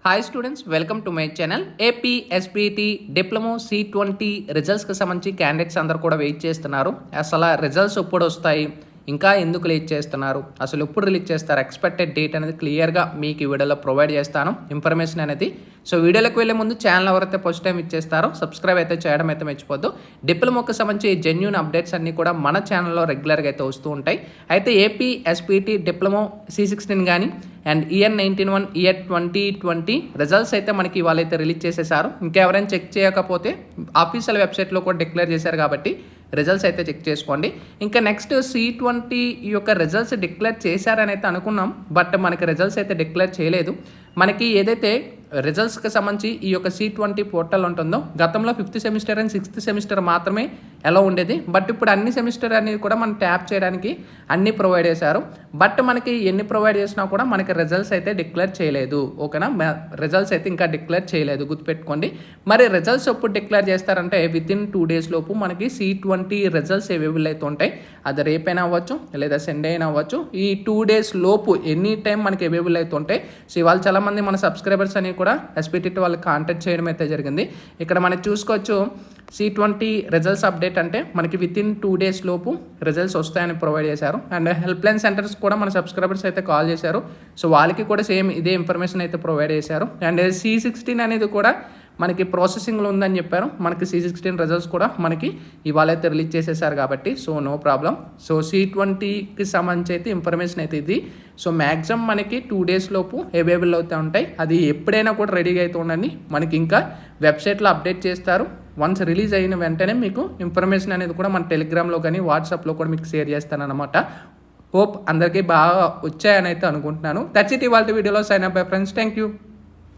Hi students, welcome to my channel. AP SPT diploma C20 రిజల్ట్స్కి సంబంధించి candidates అందరూ కూడా wait చేస్తున్నారు. అసలు రిజల్ట్స్ ఎప్పుడు వస్తాయి, ఇంకా ఎందుకు రిలీజ్ చేస్తున్నారు, అసలు ఎప్పుడు రిలీజ్ చేస్తారు, ఎక్స్పెక్టెడ్ డేట్ అనేది క్లియర్గా మీకు ఈ వీడియోలో ప్రొవైడ్ చేస్తాను ఇన్ఫర్మేషన్ అనేది. సో వీడియోలోకి వెళ్ళే ముందు ఛానల్ ఎవరైతే ఫస్ట్ టైం ఇచ్చేస్తారో సబ్స్క్రైబ్ అయితే చేయడం అయితే మర్చిపోద్దు. డిప్లొమోకి సంబంధించి జెన్యూన్ అప్డేట్స్ అన్నీ కూడా మన ఛానల్లో రెగ్యులర్గా అయితే వస్తూ ఉంటాయి. అయితే ఏపీ ఎస్పీటీ డిప్లొమో C16 కానీ అండ్ ఇయర్ 19-1 ఇయర్ 2020 రిజల్ట్స్ అయితే మనకి ఇవాళ అయితే రిలీజ్ చేసేసారు. ఇంకెవరైనా చెక్ చేయకపోతే ఆఫీషియల్ వెబ్సైట్లో కూడా డిక్లేర్ చేశారు కాబట్టి రిజల్ట్స్ అయితే చెక్ చేసుకోండి. ఇంకా నెక్స్ట్ C20 ఈ యొక్క రిజల్ట్స్ డిక్లేర్ చేశారని అయితే అనుకున్నాం, బట్ మనకి రిజల్ట్స్ అయితే డిక్లేర్ చేయలేదు. మనకి ఏదైతే రిజల్ట్స్కి సంబంధించి ఈ యొక్క C20 పోర్టల్ ఉంటుందో గతంలో 5th semester and 6th semester మాత్రమే ఎలా ఉండేది, బట్ ఇప్పుడు అన్ని సెమిస్టర్ అనేది కూడా మనం ట్యాప్ చేయడానికి అన్నీ ప్రొవైడ్ చేశారు. బట్ మనకి ఎన్ని ప్రొవైడ్ చేసినా కూడా మనకి రిజల్ట్స్ అయితే డిక్లేర్ చేయలేదు. ఓకేనా, రిజల్ట్స్ అయితే ఇంకా డిక్లేర్ చేయలేదు, గుర్తుపెట్టుకోండి. మరి రిజల్ట్స్ ఎప్పుడు డిక్లేర్ చేస్తారంటే వితిన్ 2 days లోపు మనకి C20 రిజల్ట్స్ అవైలబుల్ అయితే ఉంటాయి. అది రేపైనా అవ్వచ్చు లేదా సండే అయినా అవ్వచ్చు. ఈ 2 days లోపు ఎనీ టైం మనకి అవైలబుల్ అయితే ఉంటాయి. సో ఇవాళ చాలామంది మన సబ్స్క్రైబర్స్ అని కూడా ఎస్పీటీ వాళ్ళకి కాంటాక్ట్ చేయడం అయితే జరిగింది. ఇక్కడ మనకి చూసుకోవచ్చు C20 రిజల్ట్స్ అప్డేట్ అంటే మనకి వితిన్ 2 days లోపు రిజల్ట్స్ వస్తాయని ప్రొవైడ్ చేశారు. అండ్ హెల్ప్ లైన్ సెంటర్స్ కూడా మన సబ్స్క్రైబర్స్ అయితే కాల్ చేశారు. సో వాళ్ళకి కూడా సేమ్ ఇదే ఇన్ఫర్మేషన్ అయితే ప్రొవైడ్ చేశారు. అండ్ C16 అనేది కూడా మనకి ప్రాసెసింగ్లో ఉందని చెప్పారు. మనకి C16 రిజల్ట్స్ కూడా మనకి ఇవాళ అయితే రిలీజ్ చేసేసారు కాబట్టి సో నో ప్రాబ్లం. సో C20కి సంబంధించి అయితే ఇన్ఫర్మేషన్ అయితే ఇది. సో మ్యాక్సిమం మనకి 2 days లోపు అవైలబుల్ అవుతూ ఉంటాయి. అది ఎప్పుడైనా కూడా రెడీగా అయితే ఉండండి. మనకి ఇంకా వెబ్సైట్లో అప్డేట్ చేస్తారు. వన్స్ రిలీజ్ అయిన వెంటనే మీకు ఇన్ఫర్మేషన్ అనేది కూడా మన టెలిగ్రామ్లో కానీ వాట్సాప్లో కూడా మీకు షేర్ చేస్తానన్నమాట. హోప్ అందరికీ బాగా వచ్చాయని అయితే అనుకుంటున్నాను. దట్స్ ఇట్ ఇవాళ వీడియోలో. Sign up bye friends. Thank you.